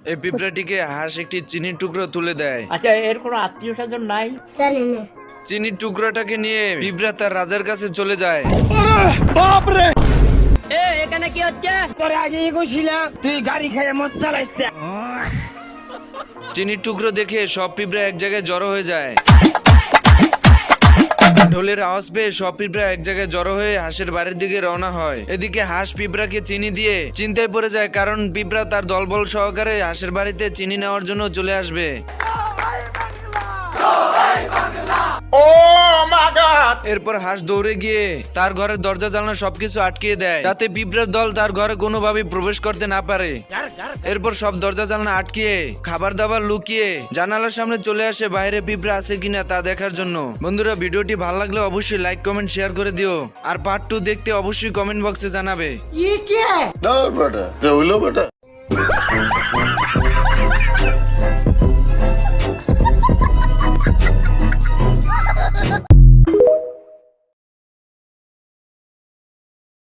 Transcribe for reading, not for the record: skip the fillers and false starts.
এই পিঁপড়াটিকে হাঁস একটি চিনির টুকরো তুলে দেয়। আচ্ছা, এর কোনো আত্মীয় স্বজন নাই? জানি না। চিনির টুকরোটাকে নিয়ে পিঁপড়া তার রাজার কাছে চলে যায়। এখানে কি হচ্ছে? তোর আগে কইছিলাম তুই গাড়ি খেয়ে মদ চালাইছিস। চিনির টুকরো দেখে সব পিঁপড়া এক জায়গায় জড়ো হয়ে যায়। ঢোলের আওয়াজ পেয়ে সব পিঁপড়া এক জায়গায় জড়ো হয়ে হাঁসের বাড়ির দিকে রওনা হয়। এদিকে হাঁস পিঁপড়াকে চিনি দিয়ে চিন্তায় পড়ে যায়, কারণ পিঁপড়া তার দলবল সহকারে হাঁসের বাড়িতে চিনি নেওয়ার জন্য চলে আসবে। এরপর হাঁস দৌড়ে গিয়ে তার ঘরের দরজা জানালা সবকিছু আটকিয়ে দেয়, যাতে পিঁপড়ার দল তার ঘরে কোনোভাবে প্রবেশ করতে না পারে। এরপর সব দরজা জানালা আটকিয়ে খাবার দাবার লুকিয়ে জানালার সামনে চলে আসে বাইরে পিঁপড়া আছে কিনা তা দেখার জন্য। বন্ধুরা, ভিডিওটি ভালো লাগলে অবশ্যই লাইক কমেন্ট শেয়ার করে দিও, আর পার্ট 2 দেখতে অবশ্যই কমেন্ট বক্সে জানাবে। বেটা